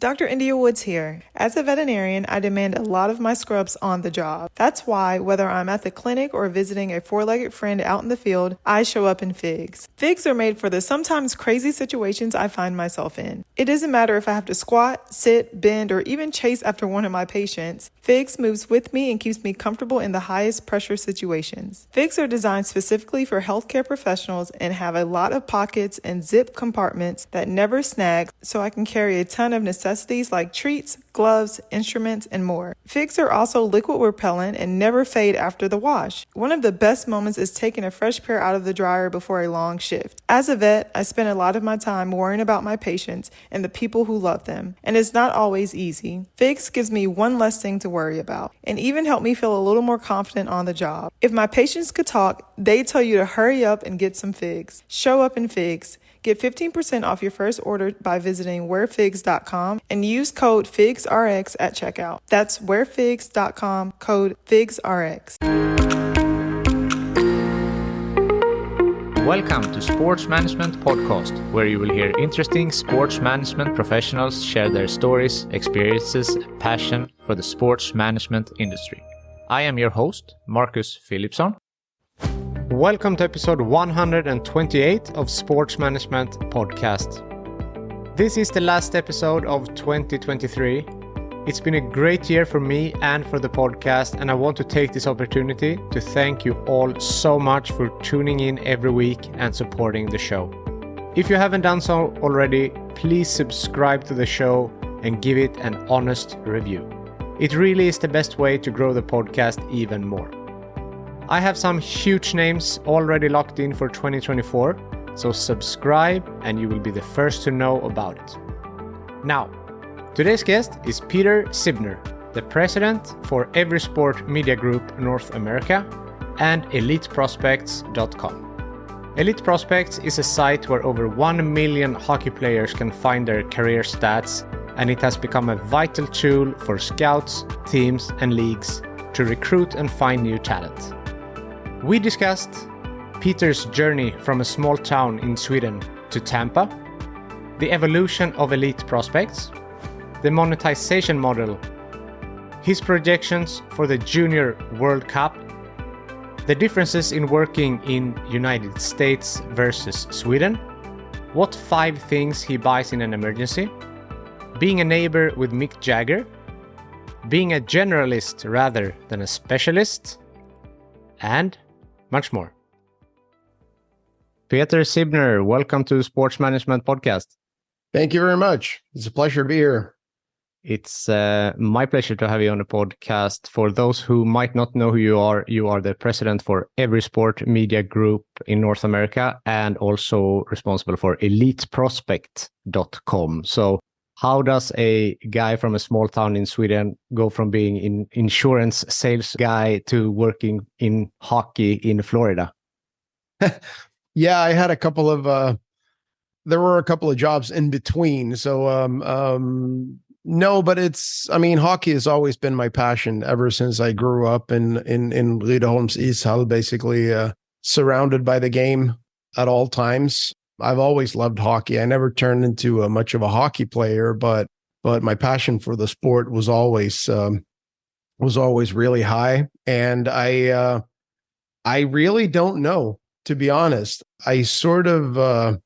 Dr. India Woods here. As a veterinarian, I demand a lot of my scrubs on the job. That's why, whether I'm at the clinic or visiting a four-legged friend out in the field, I show up in FIGs. FIGs are made for the sometimes crazy situations I find myself in. It doesn't matter if I have to squat, sit, bend, or even chase after one of my patients. FIGs moves with me and keeps me comfortable in the highest pressure situations. FIGs are designed specifically for healthcare professionals and have a lot of pockets and zip compartments that never snag, so I can carry a ton of necessities like treats, gloves, instruments, and more. FIGs are also liquid repellent and never fade after the wash. One of the best moments is taking a fresh pair out of the dryer before a long shift. As a vet, I spend a lot of my time worrying about my patients and the people who love them, and it's not always easy. FIGs gives me one less thing to worry about, and even help me feel a little more confident on the job. If my patients could talk, they'd tell you to hurry up and get some FIGs. Show up in FIGs. Get 15% off your first order by visiting wearfigs.com and use code FIGSRX at checkout. That's wearfigs.com, code FIGSRX. Welcome to Sports Management Podcast, where you will hear interesting sports management professionals share their stories, experiences, and passion for the sports management industry. I am your host, Marcus Philipson. Welcome to episode 128 of Sports Management Podcast. This is the last episode of 2023. It's been a great year for me and for the podcast, and I want to take this opportunity to thank you all so much for tuning in every week and supporting the show. If you haven't done so already, please subscribe to the show and give it an honest review. It really is the best way to grow the podcast even more. I have some huge names already locked in for 2024, so subscribe and you will be the first to know about it. Now, today's guest is Peter Sibner, the president for Everysport Media Group North America and Eliteprospects.com. Elite Prospects is a site where over 1 million hockey players can find their career stats, and it has become a vital tool for scouts, teams, and leagues to recruit and find new talent. We discussed Peter's journey from a small town in Sweden to Tampa, the evolution of elite prospects, the monetization model, his projections for the Junior World Cup, the differences in working in United States versus Sweden, what 5 things he buys in an emergency, being a neighbor with Mick Jagger, being a generalist rather than a specialist, and much more. Peter Sibner, welcome to Sports Management Podcast. Thank you very much. It's a pleasure to be here. It's my pleasure to have you on the podcast. For those who might not know who you are the president for Everysport Media Group in North America and also responsible for Eliteprospect.com. So how does a guy from a small town in Sweden go from being an insurance sales guy to working in hockey in Florida? Yeah, I had a couple of there were a couple of jobs in between. So no, but hockey has always been my passion ever since I grew up in Rydaholms Ishall, basically surrounded by the game at all times. I've always loved hockey. I never turned into much of a hockey player, but my passion for the sport was always really high. And I really don't know, to be honest. I sort of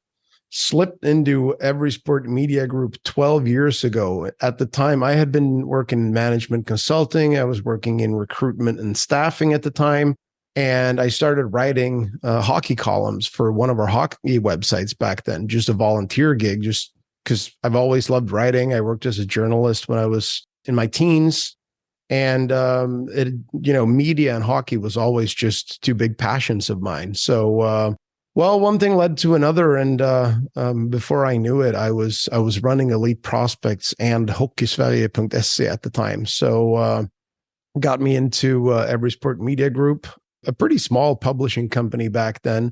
slipped into Everysport Media Group 12 years ago. At the time, I had been working in management consulting. I was working in recruitment and staffing at the time. And I started writing hockey columns for one of our hockey websites back then, just a volunteer gig, just because I've always loved writing. I worked as a journalist when I was in my teens. And, media and hockey was always just 2 big passions of mine. So, one thing led to another. And before I knew it, I was running Elite Prospects and Hockeysverige.se at the time. So got me into Everysport Media Group, a pretty small publishing company back then,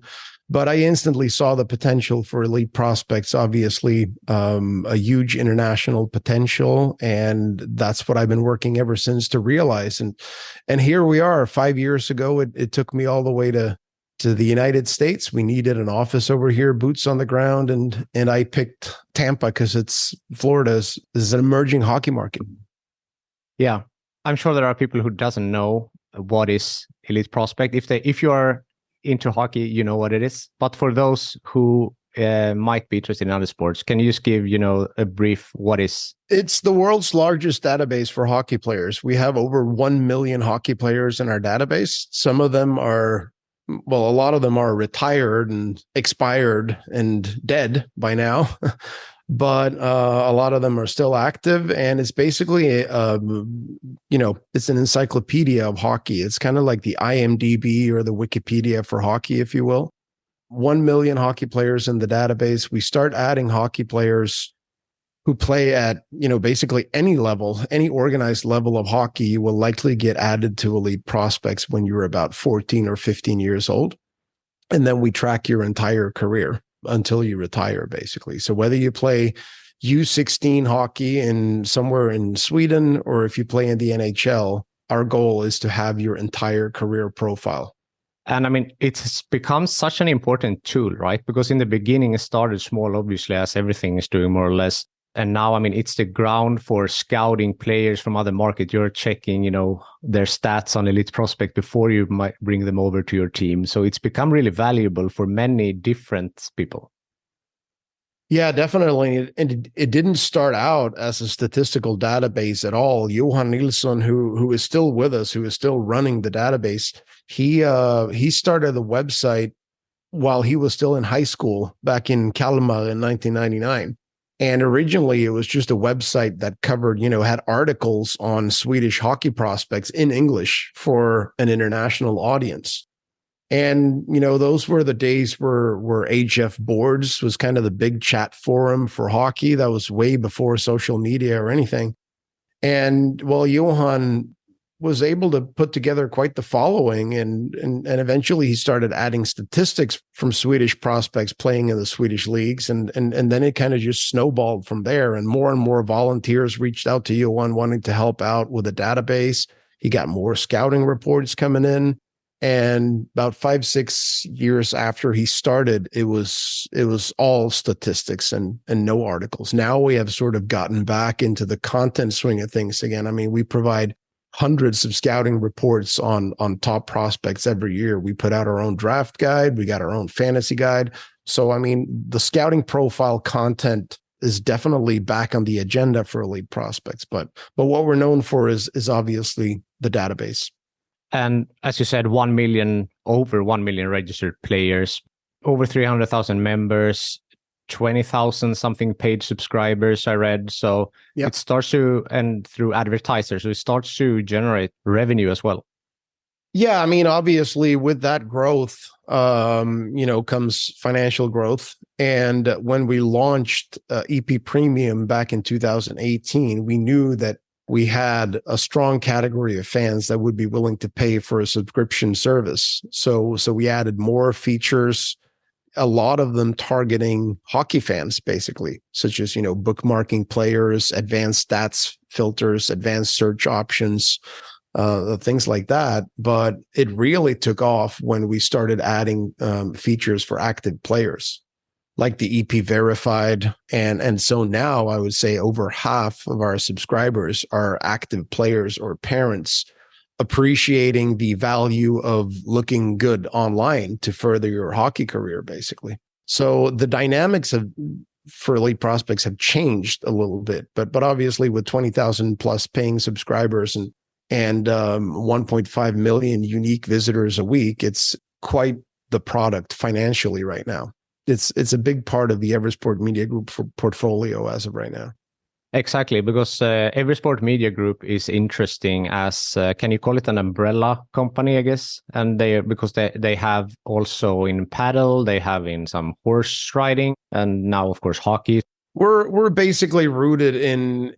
but I instantly saw the potential for Elite Prospects, obviously a huge international potential. And that's what I've been working ever since to realize. And here we are 5 years ago. It took me all the way to to the United States. We needed an office over here, boots on the ground, and I picked Tampa because Florida is an emerging hockey market. Yeah, I'm sure there are people who doesn't know what is Elite Prospect. If you are into hockey, you know what it is. But for those who might be interested in other sports, can you just give a brief what is? It's the world's largest database for hockey players. We have over 1 million hockey players in our database. Some of them a lot of them are retired and expired and dead by now. But a lot of them are still active, and it's basically it's an encyclopedia of hockey. It's kind of like the IMDb or the Wikipedia for hockey, if you will. 1 million hockey players in the database. We start adding hockey players who play at basically any level, any organized level of hockey. You will likely get added to Elite Prospects when you're about 14 or 15 years old, and then we track your entire career until you retire, basically. So whether you play U16 hockey somewhere in Sweden, or if you play in the NHL, our goal is to have your entire career profile. And I mean, it's become such an important tool, right? Because in the beginning, it started small, obviously, as everything is doing more or less. And now, I mean, it's the ground for scouting players from other markets. You're checking, their stats on Elite Prospect before you might bring them over to your team. So it's become really valuable for many different people. Yeah, definitely. And it didn't start out as a statistical database at all. Johan Nilsson, who is still with us, who is still running the database, he started the website while he was still in high school back in Kalmar in 1999. And originally, it was just a website that covered, had articles on Swedish hockey prospects in English for an international audience. And, those were the days where HF Boards was kind of the big chat forum for hockey. That was way before social media or anything. And Johan was able to put together quite the following, and eventually he started adding statistics from Swedish prospects playing in the Swedish leagues, and then it kind of just snowballed from there, and more volunteers reached out to Johan wanting to help out with a database. He got more scouting reports coming in, and about 5-6 years after he started, it was all statistics and no articles. Now we have sort of gotten back into the content swing of things again. I mean, we provide hundreds of scouting reports on top prospects every year. We put out our own draft guide. We got our own fantasy guide. So, I mean, the scouting profile content is definitely back on the agenda for Elite Prospects. But what we're known for is obviously the database. And as you said, over 1 million registered players, over 300,000 members, 20,000 something paid subscribers, I read. So Yep. It starts to, and through advertisers, so it starts to generate revenue as well. Yeah, I mean, obviously with that growth, comes financial growth. And when we launched EP Premium back in 2018, we knew that we had a strong category of fans that would be willing to pay for a subscription service. So we added more features, a lot of them targeting hockey fans, basically, such as, bookmarking players, advanced stats filters, advanced search options, things like that. But it really took off when we started adding features for active players, like the EP Verified. And so now I would say over half of our subscribers are active players or parents appreciating the value of looking good online to further your hockey career, basically. So the dynamics for Elite Prospects have changed a little bit, but obviously with 20,000 plus paying subscribers and 1.5 million unique visitors a week, it's quite the product financially right now. It's a big part of the Everysport Media Group portfolio as of right now. Exactly, because Everysport Media Group is interesting as, can you call it an umbrella company, I guess? And because they have also in paddle, they have in some horse riding, and now, of course, hockey. We're basically rooted in,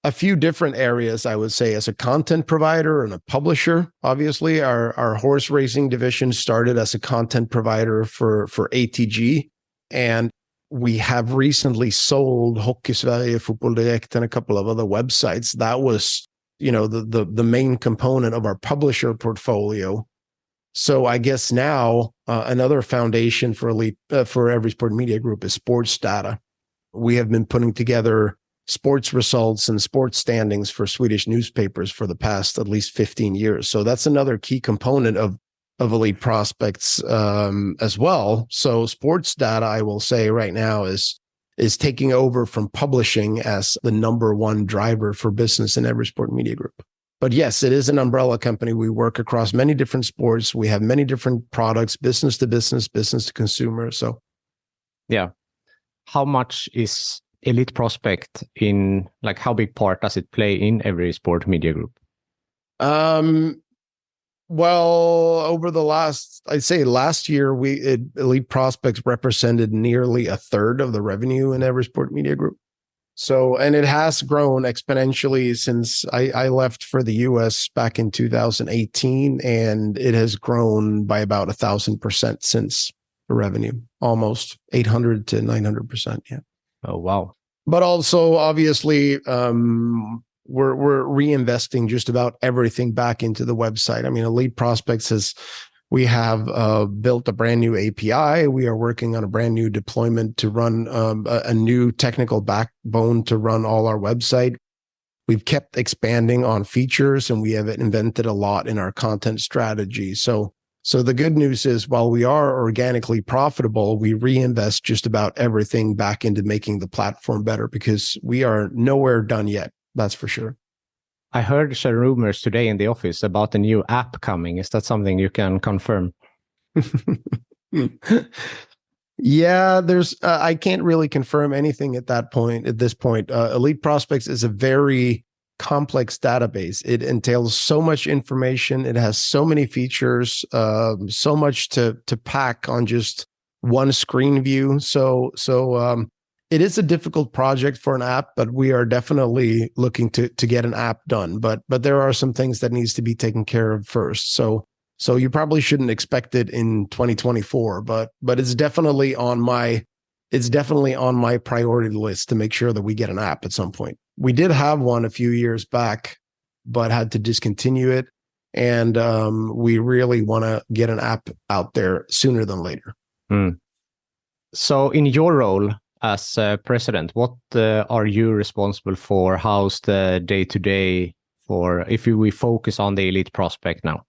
a few different areas, I would say, as a content provider and a publisher. Obviously, our horse racing division started as a content provider for ATG, and we have recently sold Hockey Sverige, Fotboll Direkt, and a couple of other websites. That was, the main component of our publisher portfolio. So I guess now another foundation for for Everysport Media Group is sports data. We have been putting together sports results and sports standings for Swedish newspapers for the past at least 15 years. So that's another key component of Elite Prospects as well. So sports data, I will say right now, is taking over from publishing as the number one driver for business in Everysport Media Group. But yes, it is an umbrella company. We work across many different sports. We have many different products, business to business, business to consumer. So, yeah. How much is Elite Prospect in, like, how big part does it play in Everysport Media Group? Well, over the last year, Elite Prospects represented nearly a third of the revenue in Everysport Media Group. So, and it has grown exponentially since I left for the US back in 2018, and it has grown by about 1,000% since the revenue, almost 800 to 900%. Yeah. Oh, wow. But also, obviously, we're reinvesting just about everything back into the website. I mean, Elite Prospects we have built a brand new API. We are working on a brand new deployment to run a new technical backbone to run all our website. We've kept expanding on features, and we have invented a lot in our content strategy. So the good news is, while we are organically profitable, we reinvest just about everything back into making the platform better, because we are nowhere done yet. That's for sure. I heard some rumors today in the office about a new app coming. Is that something you can confirm? Yeah, I can't really confirm anything at this point. Elite Prospects is a very complex database. It entails so much information. It has so many features, so much to pack on just one screen view. So it is a difficult project for an app, but we are definitely looking to get an app done. But there are some things that needs to be taken care of first. So you probably shouldn't expect it in 2024, but it's definitely on my priority list to make sure that we get an app at some point. We did have one a few years back, but had to discontinue it. And we really want to get an app out there sooner than later. So in your role as president, what are you responsible for? How's the day-to-day if we focus on the Elite Prospect now?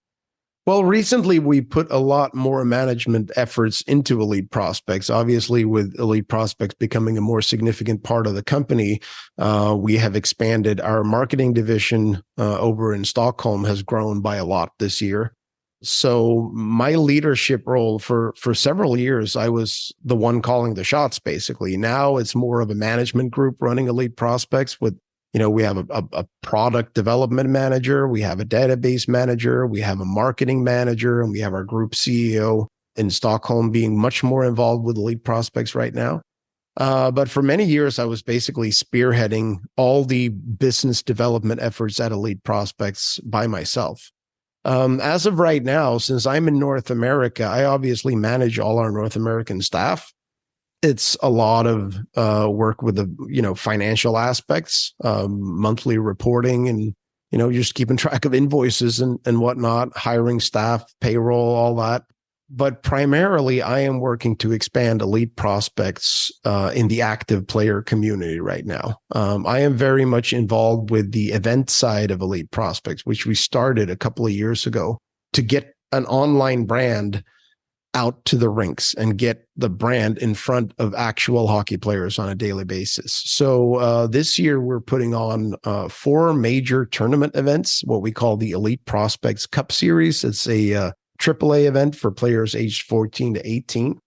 Well, recently we put a lot more management efforts into Elite Prospects. Obviously, with Elite Prospects becoming a more significant part of the company, we have expanded our marketing division over in Stockholm has grown by a lot this year. So my leadership role for several years, I was the one calling the shots, basically. Now it's more of a management group running Elite Prospects with, we have a product development manager, we have a database manager, we have a marketing manager, and we have our group CEO in Stockholm being much more involved with Elite Prospects right now. But for many years, I was basically spearheading all the business development efforts at Elite Prospects by myself. As of right now, since I'm in North America, I obviously manage all our North American staff. It's a lot of work with the financial aspects, monthly reporting, and just keeping track of invoices and whatnot, hiring staff, payroll, all that. But primarily, I am working to expand Elite Prospects in the active player community right now. I am very much involved with the event side of Elite Prospects, which we started a couple of years ago to get an online brand out to the rinks and get the brand in front of actual hockey players on a daily basis. So this year, we're putting on 4 major tournament events, what we call the Elite Prospects Cup Series. It's a AAA event for players aged 14 to 18.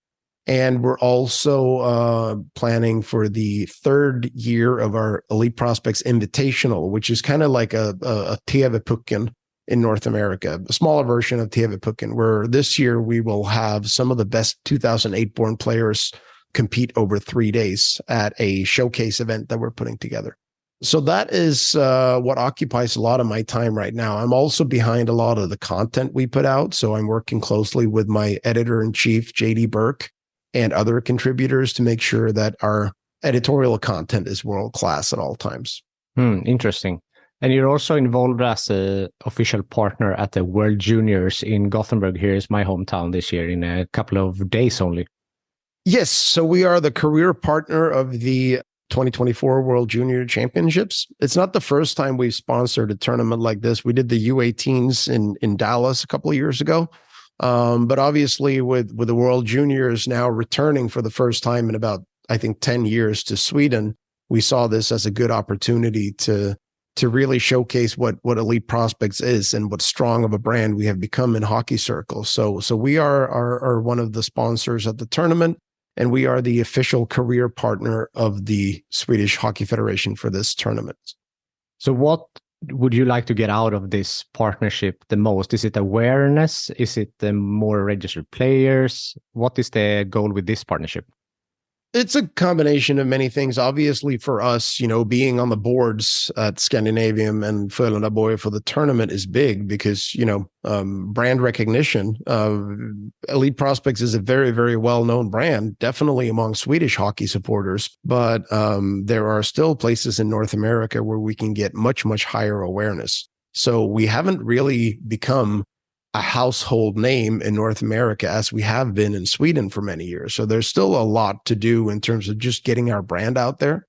And we're also planning for the 3rd year of our Elite Prospects Invitational, which is kind of like a TV-pucken in North America, a smaller version of TV-pucken, where this year we will have some of the best 2008-born players compete over 3 days at a showcase event that we're putting together. So that is what occupies a lot of my time right now. I'm also behind a lot of the content we put out. So I'm working closely with my editor-in-chief, JD Burke, and other contributors to make sure that our editorial content is world-class at all times. Interesting. And you're also involved as an official partner at the World Juniors in Gothenburg. Here is my hometown this year in a couple of days only. Yes. So we are the career partner of the 2024 World Junior Championships. It's not the first time we've sponsored a tournament like this. We did the U18s in Dallas a couple of years ago. But obviously with the World Juniors now returning for the first time in about, I think, 10 years to Sweden, we saw this as a good opportunity to really showcase what Elite Prospects is and what strong of a brand we have become in hockey circles. So we are one of the sponsors at the tournament, and we are the official career partner of the Swedish Hockey Federation for this tournament. So what would you like to get out of this partnership the most? Is it awareness? Is it the more registered players? What is the goal with this partnership? It's a combination of many things. Obviously, for us, being on the boards at Scandinavium and Frölunda for the tournament is big because, brand recognition. Elite Prospects is a very, very well-known brand, definitely among Swedish hockey supporters. But there are still places in North America where we can get much, much higher awareness. So we haven't really become a household name in North America as we have been in Sweden for many years. So there's still a lot to do in terms of just getting our brand out there,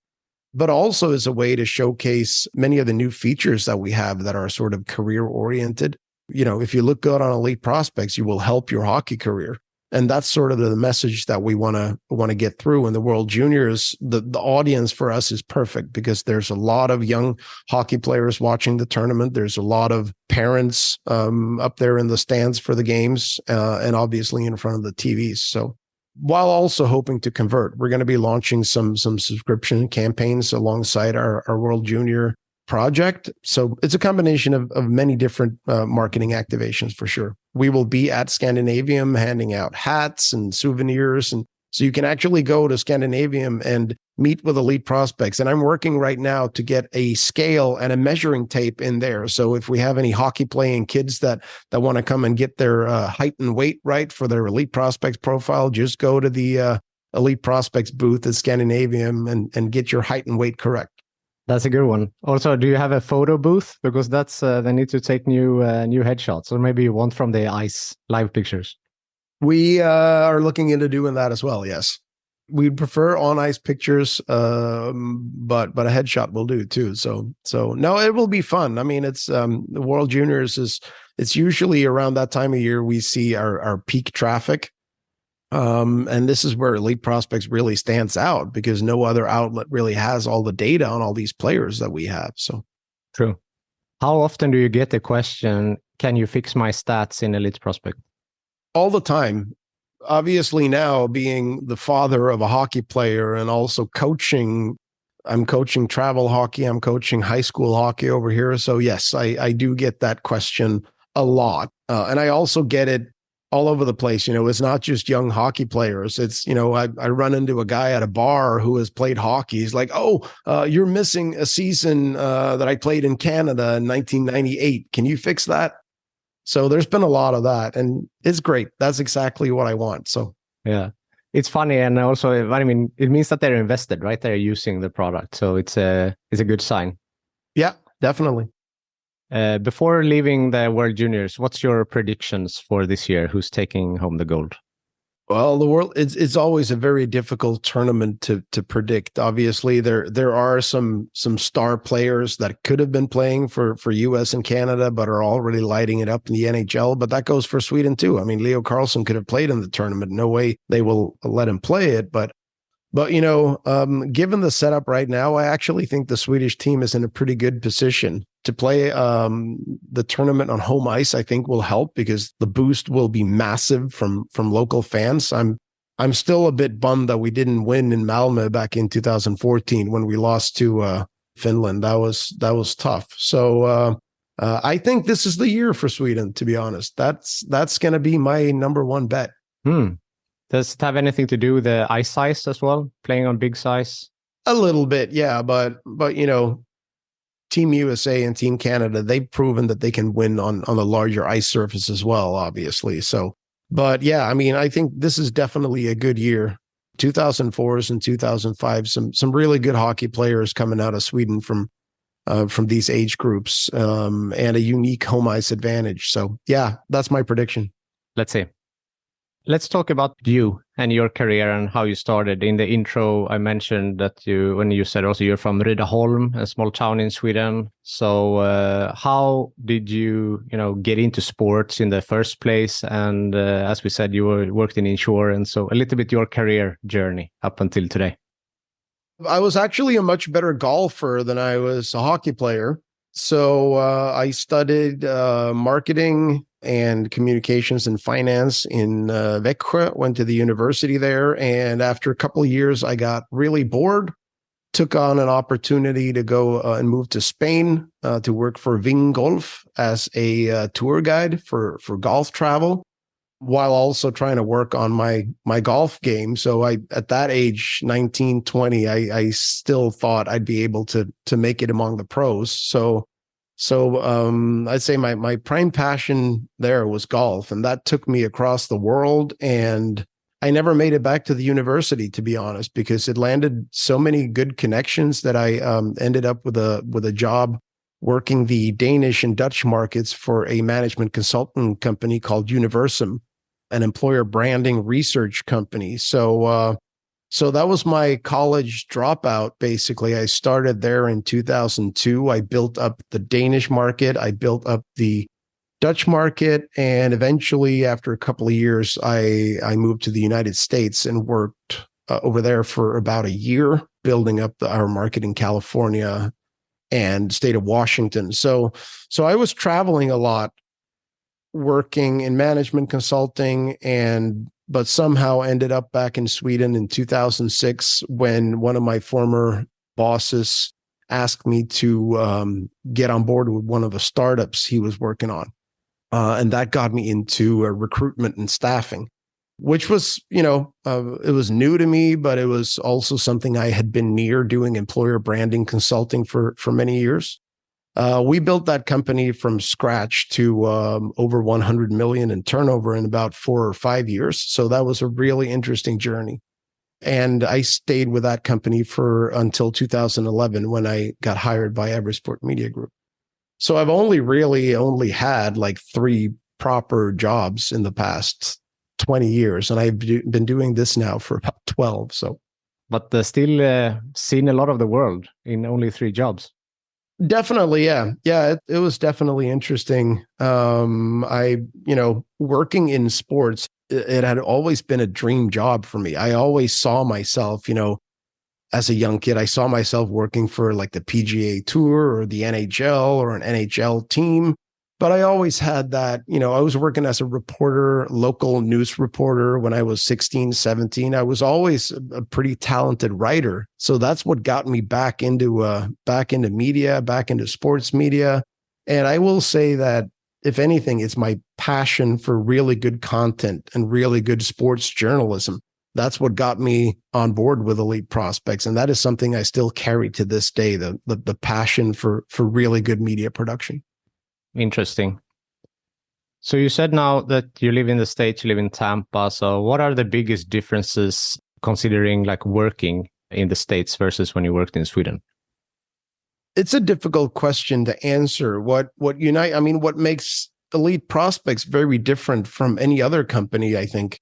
but also as a way to showcase many of the new features that we have that are sort of career oriented. If you look good on Elite Prospects, you will help your hockey career. And that's sort of the message that we want to get through in the World Juniors. The audience for us is perfect because there's a lot of young hockey players watching the tournament. There's a lot of parents up there in the stands for the games and obviously in front of the TVs. So while also hoping to convert, we're going to be launching some subscription campaigns alongside our World Junior project. So it's a combination of many different marketing activations for sure. We will be at Scandinavium handing out hats and souvenirs. And so you can actually go to Scandinavium and meet with Elite Prospects. And I'm working right now to get a scale and a measuring tape in there. So if we have any hockey playing kids that want to come and get their height and weight right for their Elite Prospects profile, just go to the Elite Prospects booth at Scandinavium and get your height and weight correct. That's a good one. Also, do you have a photo booth? Because that's they need to take new headshots, or maybe you want from the ice live pictures. We are looking into doing that as well. Yes, we'd prefer on ice pictures, but a headshot will do too. So no, it will be fun. I mean, it's the World Juniors it's usually around that time of year we see our peak traffic. And this is where Elite Prospects really stands out because no other outlet really has all the data on all these players that we have. So true. How often do you get the question, can you fix my stats in Elite Prospect? All the time. Obviously now being the father of a hockey player and also coaching, I'm coaching travel hockey, I'm coaching high school hockey over here. So yes, I do get that question a lot. And I also get it all over the place. It's not just young hockey players. It's, I run into a guy at a bar who has played hockey. He's like, you're missing a season that I played in Canada in 1998. Can you fix that? So there's been a lot of that and it's great. That's exactly what I want. So, yeah, it's funny. And also, I mean, it means that they're invested, right? They're using the product. So it's a good sign. Yeah, definitely. Before leaving the World Juniors, what's your predictions for this year? Who's taking home the gold? Well, the world it's always a very difficult tournament to predict. Obviously, there are some star players that could have been playing for US and Canada, but are already lighting it up in the NHL. But that goes for Sweden too. I mean, Leo Carlsson could have played in the tournament. No way they will let him play it. But given the setup right now, I actually think the Swedish team is in a pretty good position to play the tournament on home ice. I think will help because the boost will be massive from local fans. I'm still a bit bummed that we didn't win in Malmö back in 2014 when we lost to Finland. That was tough. So I think this is the year for Sweden. To be honest, that's going to be my number one bet. Does it have anything to do with the ice size as well? Playing on big size? A little bit, yeah. But Team USA and Team Canada, they've proven that they can win on the larger ice surface as well, obviously. So, but yeah, I mean, I think this is definitely a good year. 2004s and 2005, some really good hockey players coming out of Sweden from from these age groups, and a unique home ice advantage. So yeah, that's my prediction. Let's see. Let's talk about you and your career and how you started. In the intro, I mentioned that when you said also you're from Rydaholm, a small town in Sweden. So how did you get into sports in the first place? And as we said, you worked in insurance. So a little bit your career journey up until today. I was actually a much better golfer than I was a hockey player. So I studied marketing and communications and finance in Växjö, went to the university there. And after a couple of years, I got really bored, took on an opportunity to go and move to Spain to work for Ving Golf as a tour guide for golf travel, while also trying to work on my golf game. So at that age, 19, 20, I still thought I'd be able to make it among the pros. So I'd say my prime passion there was golf, and that took me across the world. And I never made it back to the university, to be honest, because it landed so many good connections that I ended up with a job working the Danish and Dutch markets for a management consultant company called Universum, an employer branding research company. So that was my college dropout, basically. I started there in 2002. I built up the Danish market. I built up the Dutch market. And eventually, after a couple of years, I moved to the United States and worked over there for about a year, building up our market in California and state of Washington. So I was traveling a lot, working in management consulting, but somehow ended up back in Sweden in 2006 when one of my former bosses asked me to get on board with one of the startups he was working on. And that got me into recruitment and staffing, which was, it was new to me, but it was also something I had been near doing employer branding consulting for many years. We built that company from scratch to over 100 million in turnover in about 4 or 5 years. So that was a really interesting journey. And I stayed with that company until 2011 when I got hired by Everysport Media Group. So I've only had like 3 proper jobs in the past 20 years. And I've been doing this now for about 12. So, but still seen a lot of the world in only 3 jobs. Definitely. Yeah. It was definitely interesting. Working in sports, it had always been a dream job for me. I always saw myself, as a young kid, I saw myself working for like the PGA Tour or the NHL or an NHL team. But I always had that, I was working as a reporter, local news reporter when I was 16, 17. I was always a pretty talented writer. So that's what got me back into media, back into sports media. And I will say that, if anything, it's my passion for really good content and really good sports journalism. That's what got me on board with Elite Prospects. And that is something I still carry to this day, the passion for really good media production. Interesting. So you said now that you live in the States, you live in Tampa. So what are the biggest differences considering like working in the States versus when you worked in Sweden? It's a difficult question to answer. What makes Elite Prospects very different from any other company, I think,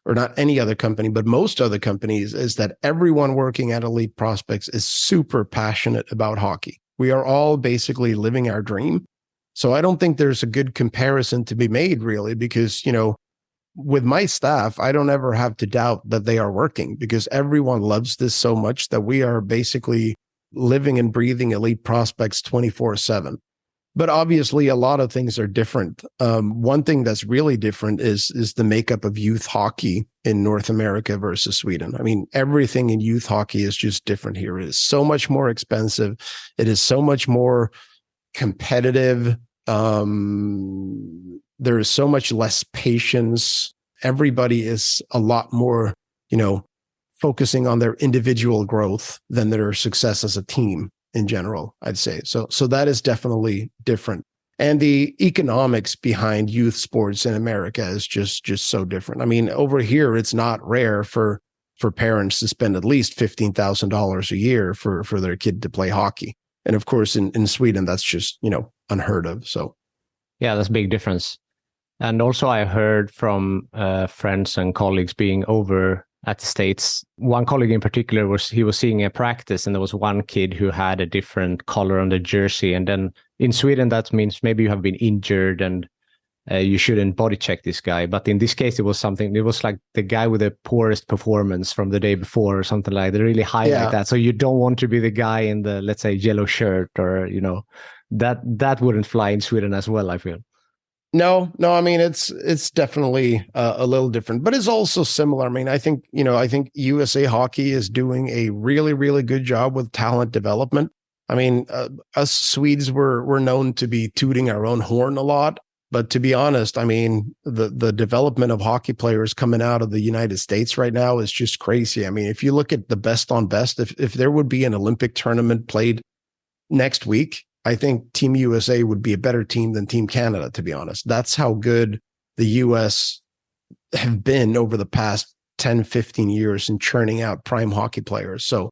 or not any other company, but most other companies, is that everyone working at Elite Prospects is super passionate about hockey. We are all basically living our dream. So I don't think there's a good comparison to be made, really, because, with my staff, I don't ever have to doubt that they are working, because everyone loves this so much that we are basically living and breathing Elite Prospects 24/7. But obviously, a lot of things are different. One thing that's really different is the makeup of youth hockey in North America versus Sweden. I mean, everything in youth hockey is just different here. It is so much more expensive. It is so much more competitive. There is so much less patience. Everybody is a lot more, focusing on their individual growth than their success as a team in general, I'd say. So that is definitely different. And the economics behind youth sports in America is just so different. I mean, over here, it's not rare for parents to spend at least $15,000 a year for their kid to play hockey. And of course, in Sweden, that's just, unheard of. So, Yeah, that's a big difference. And also I heard from friends and colleagues being over at the States. One colleague in particular was seeing a practice, and there was one kid who had a different color on the jersey. And then in Sweden, that means maybe you have been injured and you shouldn't body check this guy. But in this case, it was like the guy with the poorest performance from the day before or something like that. They really highlight that. So you don't want to be the guy in the, let's say, yellow shirt, or, that wouldn't fly in Sweden as well, I feel. No, I mean, it's definitely a little different, but it's also similar. I mean, I think USA Hockey is doing a really, really good job with talent development. I mean, us Swedes were known to be tooting our own horn a lot, but to be honest, I mean, the development of hockey players coming out of the United States right now is just crazy. I mean, if you look at the best on best, if there would be an Olympic tournament played next week, I think Team USA would be a better team than Team Canada, to be honest. That's how good the US have been over the past 10, 15 years in churning out prime hockey players. So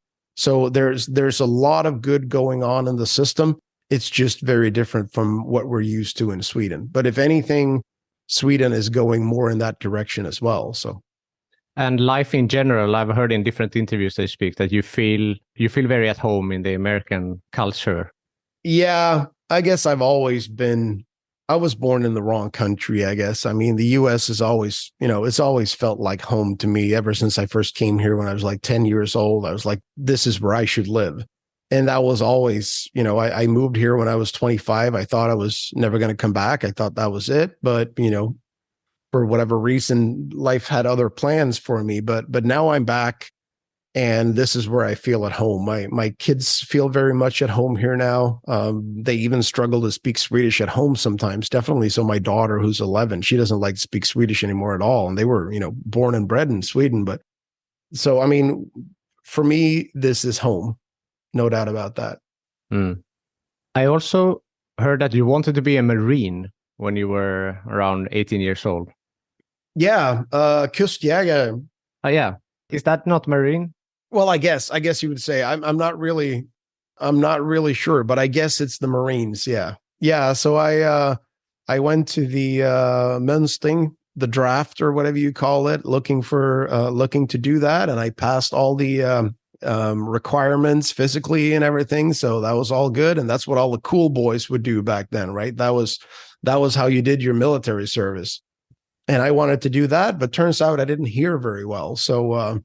there's a lot of good going on in the system. It's just very different from what we're used to in Sweden. But if anything, Sweden is going more in that direction as well. So, and life in general, I've heard in different interviews they speak that you feel very at home in the American culture. Yeah, I guess I was born in the wrong country, I guess. I mean, the US is always, it's always felt like home to me ever since I first came here when I was like 10 years old. I was like, this is where I should live. And that was always, I moved here when I was 25. I thought I was never going to come back. I thought that was it. But, for whatever reason, life had other plans for me. But now I'm back. And this is where I feel at home. My kids feel very much at home here now. They even struggle to speak Swedish at home sometimes, definitely. So my daughter, who's 11, she doesn't like to speak Swedish anymore at all. And they were, born and bred in Sweden. But so, I mean, for me, this is home. No doubt about that. I also heard that you wanted to be a Marine when you were around 18 years old. Yeah. Kustjägare. Oh, yeah. Is that not Marine? Well, I guess you would say I'm not really sure, but I guess it's the Marines. Yeah. Yeah. So I went to the Mensting, the draft or whatever you call it, looking to do that. And I passed all the requirements physically and everything. So that was all good. And that's what all the cool boys would do back then, right? That was how you did your military service. And I wanted to do that, but turns out I didn't hear very well. So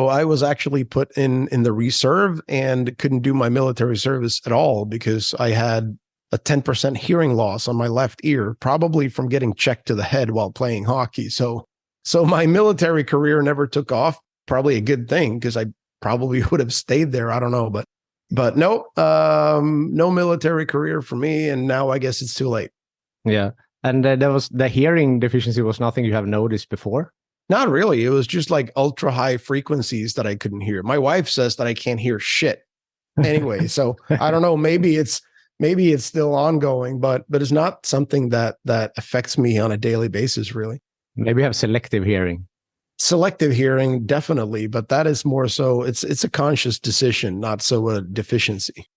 I was actually put in the reserve and couldn't do my military service at all because I had a 10% hearing loss on my left ear, probably from getting checked to the head while playing hockey. So my military career never took off. Probably a good thing because I probably would have stayed there. I don't know, but no military career for me. And now I guess it's too late. Yeah. And there was the hearing deficiency was nothing you have noticed before? Not really. It was just like ultra high frequencies that I couldn't hear. My wife says that I can't hear shit anyway. So I don't know. Maybe it's still ongoing, but it's not something that affects me on a daily basis, really. Maybe you have selective hearing. Selective hearing, definitely. But that is more so it's a conscious decision, not so a deficiency.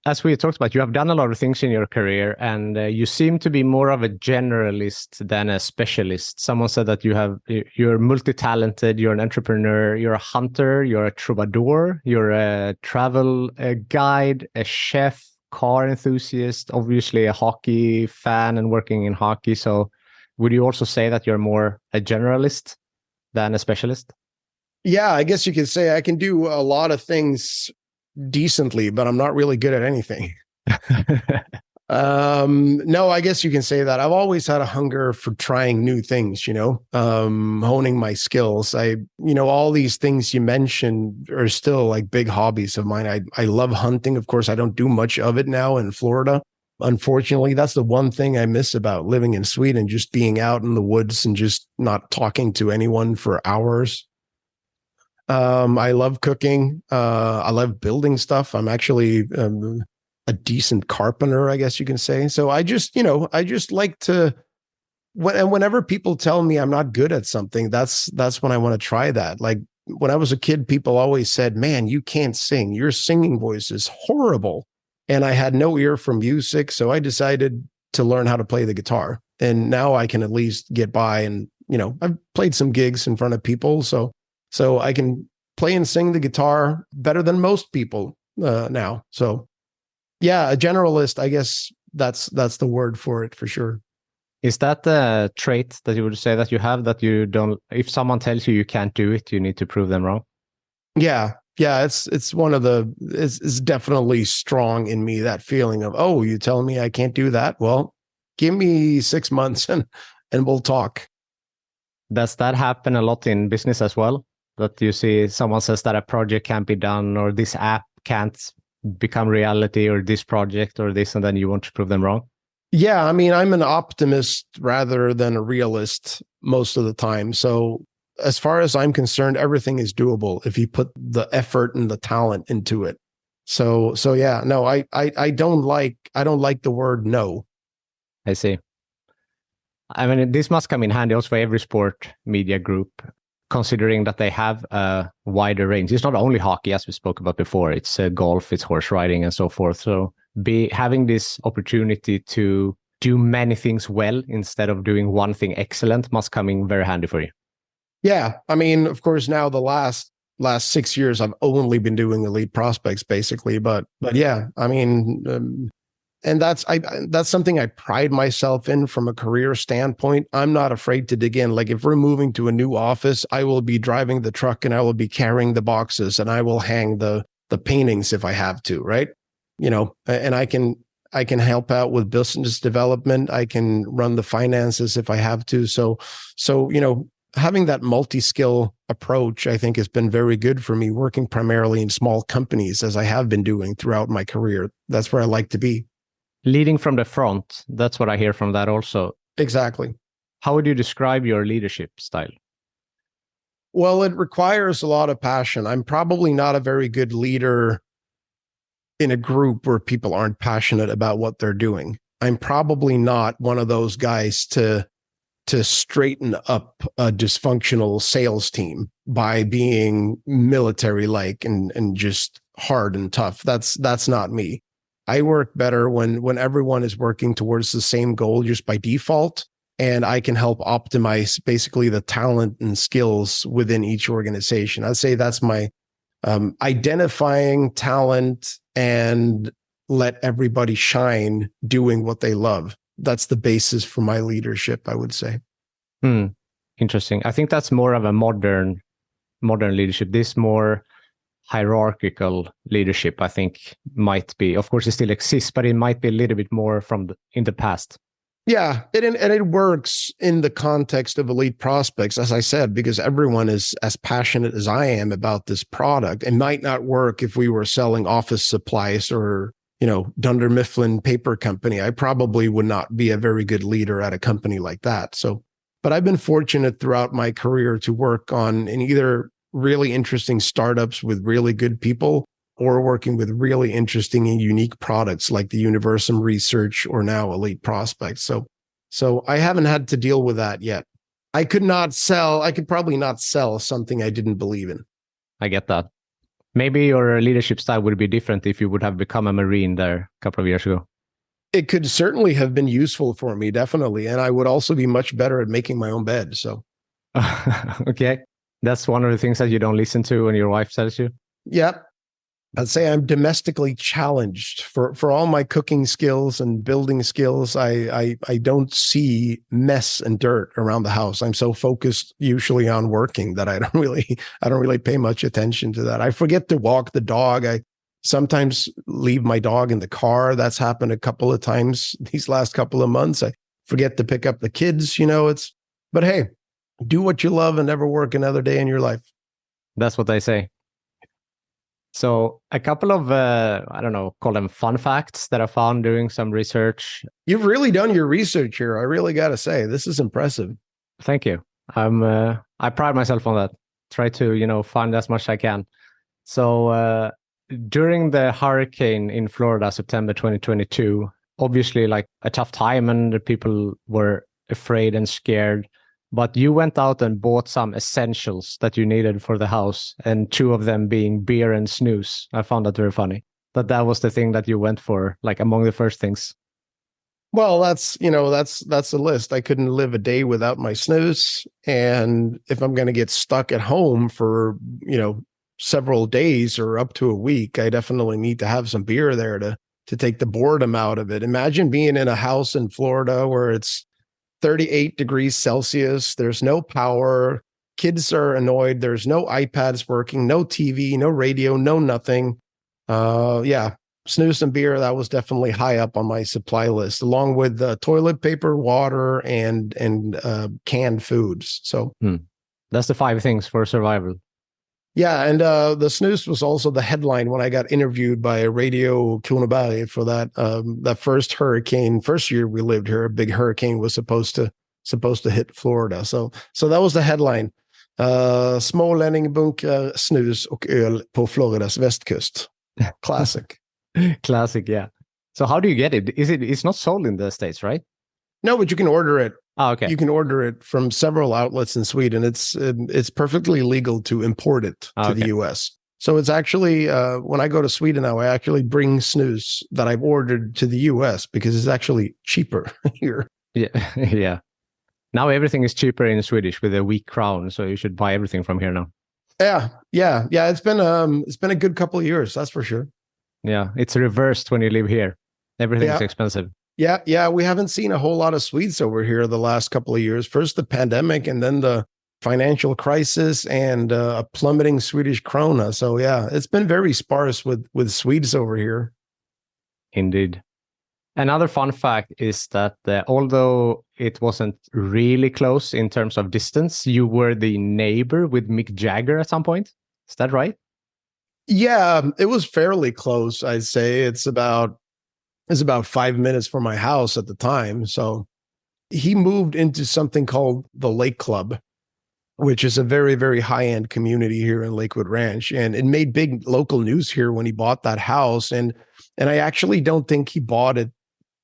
As we talked about, you have done a lot of things in your career, and you seem to be more of a generalist than a specialist. Someone said that you're multi-talented, you're an entrepreneur, you're a hunter, you're a troubadour, you're a travel guide, a chef, car enthusiast, obviously a hockey fan and working in hockey. So would you also say that you're more a generalist than a specialist? Yeah, I guess you could say I can do a lot of things decently, but I'm not really good at anything. No, I guess you can say that. I've always had a hunger for trying new things, honing my skills. All these things you mentioned are still like big hobbies of mine. I love hunting. Of course, I don't do much of it now in Florida. Unfortunately, that's the one thing I miss about living in Sweden, just being out in the woods and just not talking to anyone for hours. I love cooking. I love building stuff. I'm actually a decent carpenter, I guess you can say. So I just like to, whenever people tell me I'm not good at something, that's when I want to try that. Like when I was a kid, people always said, man, you can't sing. Your singing voice is horrible. And I had no ear for music. So I decided to learn how to play the guitar. And now I can at least get by. And, I've played some gigs in front of people. So I can play and sing the guitar better than most people now. So yeah, a generalist, I guess that's the word for it for sure. Is that a trait that you would say that you have, that you don't, if someone tells you can't do it, you need to prove them wrong? Yeah. It's one of it's definitely strong in me, that feeling of, oh, you telling me I can't do that? Well, give me 6 months and we'll talk. Does that happen a lot in business as well? That you see someone says that a project can't be done, or this app can't become reality, or this project or this, and then you want to prove them wrong? Yeah, I mean, I'm an optimist rather than a realist most of the time. So as far as I'm concerned, everything is doable if you put the effort and the talent into it. So yeah, no, I don't like the word no. I see. I mean, this must come in handy also for Everysport media group, considering that they have a wider range. It's not only hockey, as we spoke about before. It's golf, it's horse riding, and so forth. So having this opportunity to do many things well instead of doing one thing excellent must come in very handy for you. Yeah, I mean, of course, now the last 6 years I've only been doing elite prospects basically, but yeah, I mean, and that's something I pride myself in from a career standpoint. I'm not afraid to dig in. Like if we're moving to a new office, I will be driving the truck and I will be carrying the boxes and I will hang the paintings if I have to, right? And I can help out with business development. I can run the finances if I have to. So having that multi-skill approach, I think, has been very good for me, working primarily in small companies as I have been doing throughout my career. That's where I like to be. Leading from the front, that's what I hear from that also. Exactly. How would you describe your leadership style? Well, it requires a lot of passion. I'm probably not a very good leader in a group where people aren't passionate about what they're doing. I'm probably not one of those guys to straighten up a dysfunctional sales team by being military-like and just hard and tough. That's not me. I work better when everyone is working towards the same goal just by default, and I can help optimize basically the talent and skills within each organization. I'd say that's my identifying talent and let everybody shine doing what they love. That's the basis for my leadership, I would say. Interesting. I think that's more of a modern leadership. This more hierarchical leadership, I think, might be, of course it still exists, but it might be a little bit more in the past. Yeah, and it works in the context of elite prospects, as I said, because everyone is as passionate as I am about this product. It might not work if we were selling office supplies or, Dunder Mifflin Paper Company. I probably would not be a very good leader at a company like that. So, but I've been fortunate throughout my career to work in either really interesting startups with really good people or working with really interesting and unique products like the Universum Research or now Elite Prospects. So I haven't had to deal with that yet. I could probably not sell something I didn't believe in. I get that. Maybe your leadership style would be different if you would have become a Marine there a couple of years ago. It could certainly have been useful for me, definitely. And I would also be much better at making my own bed. So, okay. That's one of the things that you don't listen to when your wife tells you? Yep. I'd say I'm domestically challenged for all my cooking skills and building skills. I don't see mess and dirt around the house. I'm so focused usually on working that I don't really pay much attention to that. I forget to walk the dog. I sometimes leave my dog in the car. That's happened a couple of times these last couple of months. I forget to pick up the kids. But hey, do what you love and never work another day in your life. That's what they say. So a couple of, call them fun facts that I found doing some research. You've really done your research here. I really got to say, this is impressive. Thank you. I pride myself on that. Try to, find as much as I can. So during the hurricane in Florida, September 2022, obviously like a tough time and people were afraid and scared. But you went out and bought some essentials that you needed for the house, and two of them being beer and snooze. I found that very funny. That was the thing that you went for, like among the first things. Well, that's the list. I couldn't live a day without my snooze. And if I'm going to get stuck at home for, several days or up to a week, I definitely need to have some beer there to take the boredom out of it. Imagine being in a house in Florida where it's 38 degrees Celsius. There's no power. Kids are annoyed. There's no iPads working, no TV, no radio, no nothing. Yeah. Snooze and beer, that was definitely high up on my supply list, along with toilet paper, water, and canned foods. So that's the 5 things for survival. Yeah, and the snooze was also the headline when I got interviewed by Radio Kronoberg for that first hurricane. First year we lived here, a big hurricane was supposed to hit Florida. So that was the headline. Smålänning bunkrar snus och öl på Floridas västkust. Classic. Classic, yeah. So how do you get it? It's not sold in the States, right? No, but you can order it. Oh, okay. You can order it from several outlets in Sweden. It's perfectly legal to import it to the US. So it's actually, when I go to Sweden now, I actually bring snus that I've ordered to the US because it's actually cheaper here. Yeah, yeah. Now everything is cheaper in Swedish with a weak crown, so you should buy everything from here now. Yeah. It's been a good couple of years, that's for sure. Yeah, it's reversed when you live here. Everything is expensive. Yeah. We haven't seen a whole lot of Swedes over here the last couple of years. First the pandemic, and then the financial crisis, and a plummeting Swedish krona. So yeah, it's been very sparse with Swedes over here. Indeed. Another fun fact is that although it wasn't really close in terms of distance, you were the neighbor with Mick Jagger at some point. Is that right? Yeah, it was fairly close, I'd say. It's about 5 minutes from my house at the time. So he moved into something called the Lake Club, which is a very, very high-end community here in Lakewood Ranch. And it made big local news here when he bought that house. And I actually don't think he bought it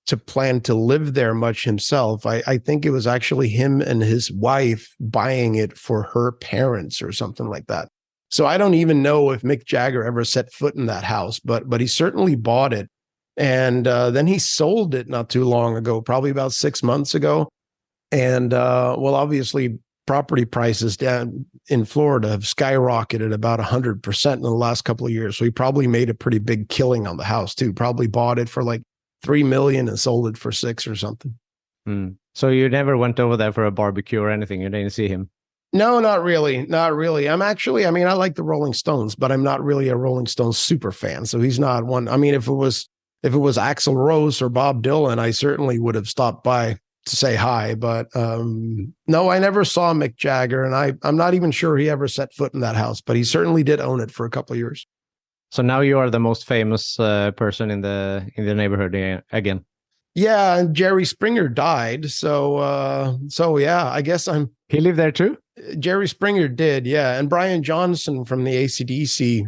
to plan to live there much himself. I think it was actually him and his wife buying it for her parents or something like that. So I don't even know if Mick Jagger ever set foot in that house, but he certainly bought it. And then he sold it not too long ago, probably about 6 months ago. And obviously property prices down in Florida have skyrocketed about 100% in the last couple of years. So he probably made a pretty big killing on the house too. Probably bought it for like $3 million and sold it for $6 million or something. So you never went over there for a barbecue or anything? You didn't see him? No, not really. Not really. I like the Rolling Stones, but I'm not really a Rolling Stones super fan. So he's not one. I mean, if it was Axl Rose or Bob Dylan, I certainly would have stopped by to say hi. But no, I never saw Mick Jagger, and I'm not even sure he ever set foot in that house, but he certainly did own it for a couple of years. So now you are the most famous person in the neighborhood again. Yeah, and Jerry Springer died. So yeah, I guess He lived there too? Jerry Springer did, yeah. And Brian Johnson from the AC/DC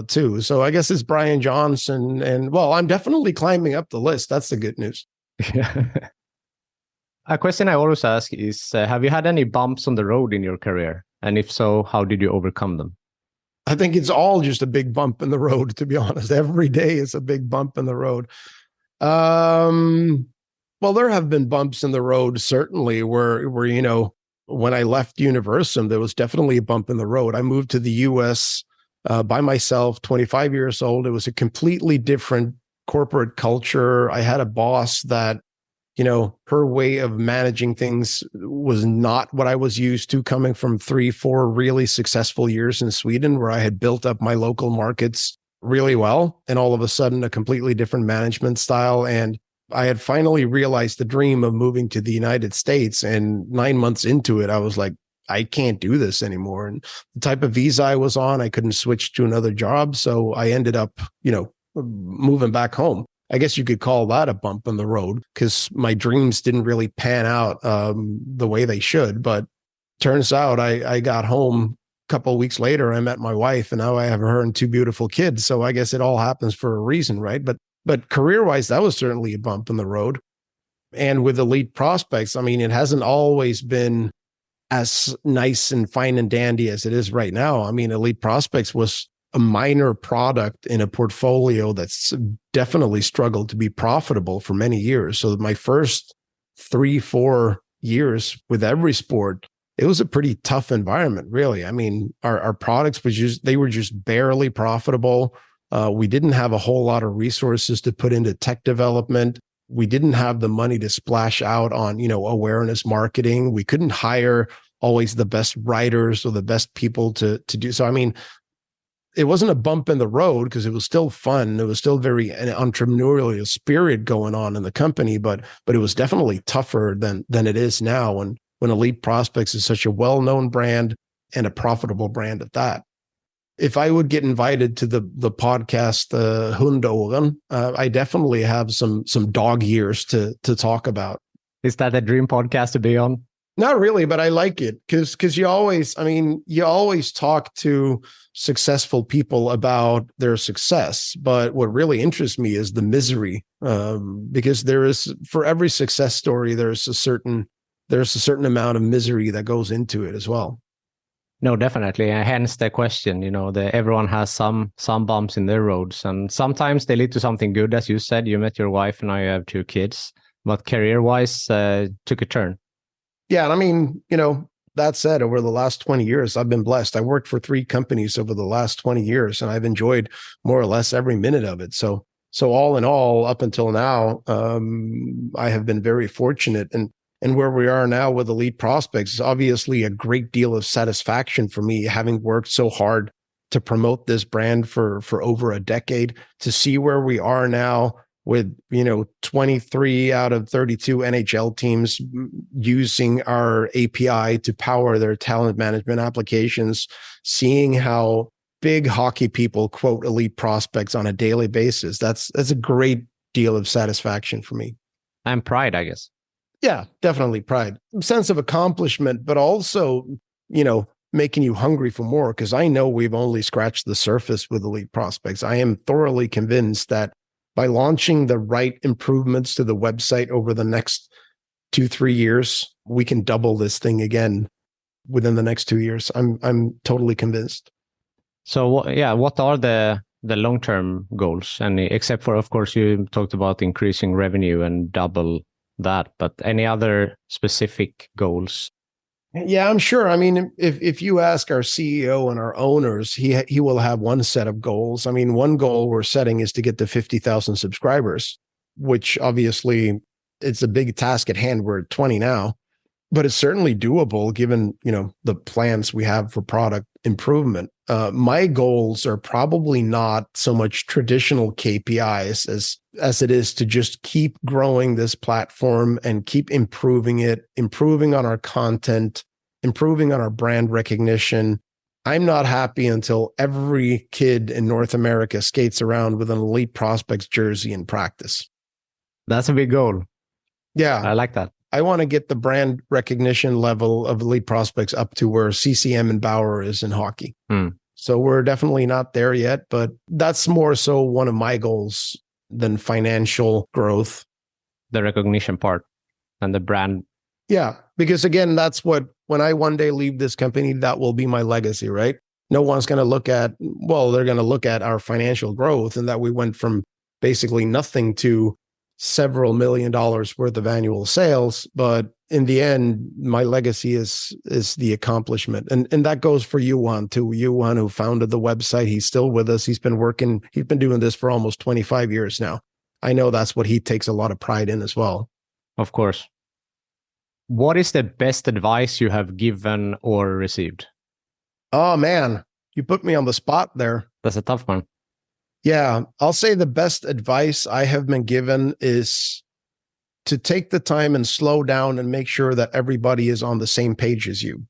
too. So I guess it's Brian Johnson. And well, I'm definitely climbing up the list. That's the good news. A question I always ask is, have you had any bumps on the road in your career? And if so, how did you overcome them? I think it's all just a big bump in the road, to be honest. Every day is a big bump in the road. Well, there have been bumps in the road, certainly, where when I left Universum, there was definitely a bump in the road. I moved to the US by myself, 25 years old. It was a completely different corporate culture. I had a boss that, her way of managing things was not what I was used to, coming from 3-4 really successful years in Sweden, where I had built up my local markets really well. And all of a sudden, a completely different management style. And I had finally realized the dream of moving to the United States. And 9 months into it, I was like, I can't do this anymore. And the type of visa I was on, I couldn't switch to another job. So I ended up, moving back home. I guess you could call that a bump in the road, because my dreams didn't really pan out the way they should. But turns out I got home a couple of weeks later. I met my wife, and now I have her and 2 beautiful kids. So I guess it all happens for a reason, right? But career-wise, that was certainly a bump in the road. And with Elite Prospects, I mean, it hasn't always been as nice and fine and dandy as it is right now. I mean, Elite Prospects was a minor product in a portfolio that's definitely struggled to be profitable for many years. So my first 3-4 years with Everysport, it was a pretty tough environment, really. I mean, our products they were just barely profitable. We didn't have a whole lot of resources to put into tech development. We didn't have the money to splash out on, awareness marketing. We couldn't hire always the best writers or the best people to do. So, I mean, it wasn't a bump in the road because it was still fun. It was still very an entrepreneurial spirit going on in the company, but it was definitely tougher than it is now when Elite Prospects is such a well-known brand and a profitable brand at that. If I would get invited to the podcast Hundåren, I definitely have some dog years to talk about. Is that a dream podcast to be on? Not really, but I like it because you always talk to successful people about their success. But what really interests me is the misery, because for every success story, there's a certain amount of misery that goes into it as well. No, definitely. And hence the question, everyone has some bumps in their roads, and sometimes they lead to something good. As you said, you met your wife and now you have 2 kids, but career-wise took a turn. Yeah. And I mean, that said, over the last 20 years, I've been blessed. I worked for 3 companies over the last 20 years, and I've enjoyed more or less every minute of it. So all in all, up until now, I have been very fortunate. And where we are now with Elite Prospects is obviously a great deal of satisfaction for me, having worked so hard to promote this brand for over a decade, to see where we are now with 23 out of 32 NHL teams using our API to power their talent management applications, seeing how big hockey people quote Elite Prospects on a daily basis. That's a great deal of satisfaction for me. And pride, I guess. Yeah, definitely pride, sense of accomplishment, but also, making you hungry for more, because I know we've only scratched the surface with Elite Prospects. I am thoroughly convinced that by launching the right improvements to the website over the next 2-3 years, we can double this thing again within the next 2 years. I'm totally convinced. So what are the long-term goals? And except for, of course, you talked about increasing revenue and double that, but any other specific goals? Yeah, I'm sure. I mean, if you ask our CEO and our owners, he will have one set of goals. I mean, one goal we're setting is to get to 50,000 subscribers, which obviously it's a big task at hand. We're at 20 now, but it's certainly doable given, the plans we have for product improvement. My goals are probably not so much traditional KPIs as it is to just keep growing this platform and keep improving it, improving on our content, improving on our brand recognition. I'm not happy until every kid in North America skates around with an Elite Prospects jersey in practice. That's a big goal. Yeah. I like that. I want to get the brand recognition level of Elite Prospects up to where CCM and Bauer is in hockey. So we're definitely not there yet, but that's more so one of my goals than financial growth. The recognition part and the brand. Yeah, because again, that's when I one day leave this company, that will be my legacy, right? No one's going to they're going to look at our financial growth and that we went from basically nothing to several $1 million worth of annual sales. But in the end, my legacy is the accomplishment. And that goes for Johan too. Johan, who founded the website, he's still with us. He's been doing this for almost 25 years now. I know that's what he takes a lot of pride in as well. Of course. What is the best advice you have given or received? Oh man, you put me on the spot there. That's a tough one. Yeah, I'll say the best advice I have been given is to take the time and slow down and make sure that everybody is on the same page as you.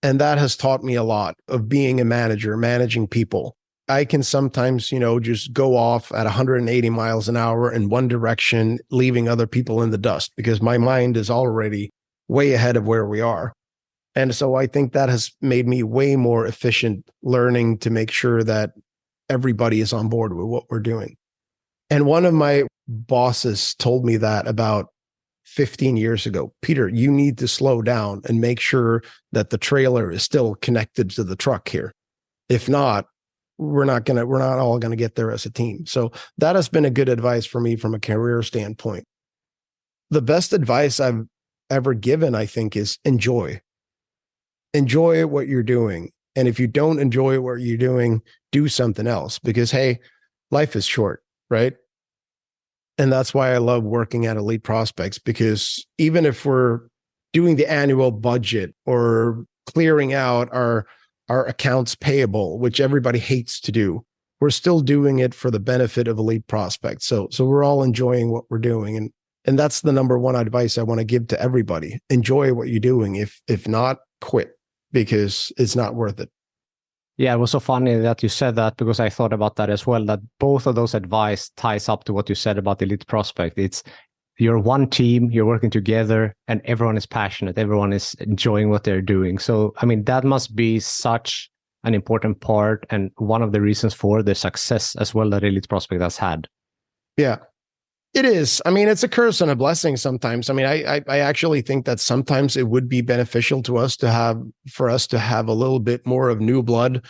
And that has taught me a lot of being a manager, managing people. I can sometimes, just go off at 180 miles an hour in one direction, leaving other people in the dust because my mind is already way ahead of where we are. And so I think that has made me way more efficient learning to make sure that everybody is on board with what we're doing. And one of my bosses told me that about 15 years ago, Peter, you need to slow down and make sure that the trailer is still connected to the truck here. If not, we're not all going to get there as a team. So that has been a good advice for me from a career standpoint. The best advice I've ever given, I think, is enjoy what you're doing. And if you don't enjoy what you're doing, do something else, because, hey, life is short, right? And that's why I love working at Elite Prospects, because even if we're doing the annual budget or clearing out our accounts payable, which everybody hates to do, we're still doing it for the benefit of Elite Prospects. So we're all enjoying what we're doing. And that's the number one advice I want to give to everybody. Enjoy what you're doing. If not, quit, because it's not worth it. Yeah, it was so funny that you said that, because I thought about that as well, that both of those advice ties up to what you said about Elite Prospect. It's you're one team, you're working together, and everyone is passionate. Everyone is enjoying what they're doing. So, I mean, that must be such an important part and one of the reasons for the success as well that Elite Prospect has had. Yeah, it is. I mean, it's a curse and a blessing sometimes. I mean, I actually think that sometimes it would be beneficial to us to have a little bit more of new blood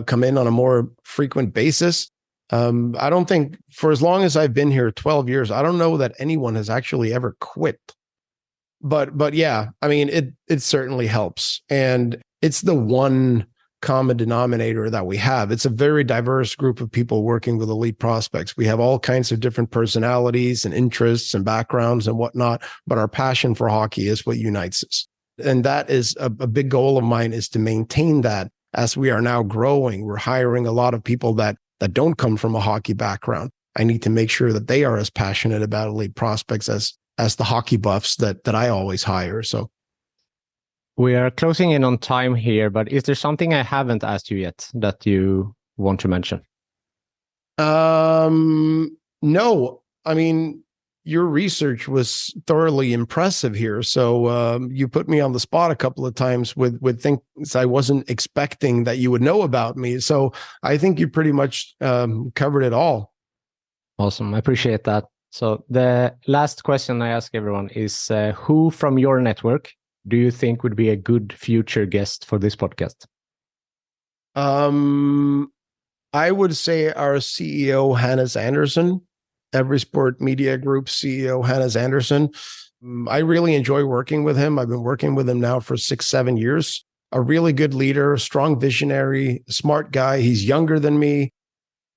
come in on a more frequent basis. I don't think, for as long as I've been here, 12 years, I don't know that anyone has actually ever quit. But yeah, I mean, it certainly helps. And it's the one common denominator that we have. It's a very diverse group of people working with Elite Prospects. We have all kinds of different personalities and interests and backgrounds and whatnot, but our passion for hockey is what unites us. And that is a big goal of mine, is to maintain that as we are now growing. We're hiring a lot of people that don't come from a hockey background. I need to make sure that they are as passionate about Elite Prospects as the hockey buffs that I always hire. So we are closing in on time here, but is there something I haven't asked you yet that you want to mention? No. I mean, your research was thoroughly impressive here. So you put me on the spot a couple of times with things I wasn't expecting that you would know about me. So I think you pretty much covered it all. Awesome. I appreciate that. So the last question I ask everyone is, who from your network do you think would be a good future guest for this podcast? I would say our CEO, Hannes Andersson, Everysport Media Group CEO, Hannes Andersson. I really enjoy working with him. I've been working with him now for 6-7 years. A really good leader, strong visionary, smart guy. He's younger than me,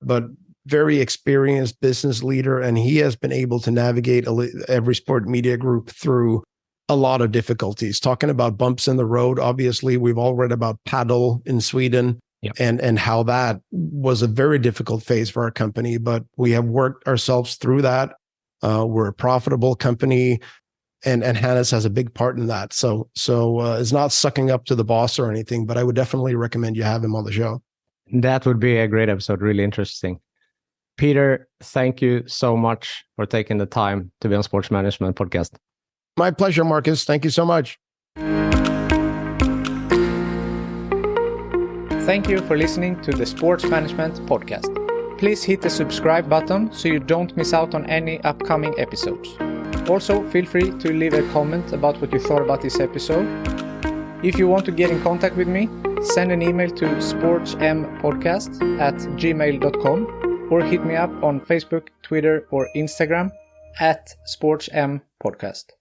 but very experienced business leader. And he has been able to navigate Everysport Media Group through a lot of difficulties. Talking about bumps in the road, obviously, we've all read about Paddle in Sweden. Yep. And how that was a very difficult phase for our company, but we have worked ourselves through that. We're a profitable company, and Hannes has a big part in that. So it's not sucking up to the boss or anything, but I would definitely recommend you have him on the show. That would be a great episode. Really interesting. Peter, thank you so much for taking the time to be on Sports Management Podcast. My pleasure, Marcus. Thank you so much. Thank you for listening to the Sports Management Podcast. Please hit the subscribe button so you don't miss out on any upcoming episodes. Also, feel free to leave a comment about what you thought about this episode. If you want to get in contact with me, send an email to sportsmpodcast@gmail.com or hit me up on Facebook, Twitter, or Instagram @sportmpodcast.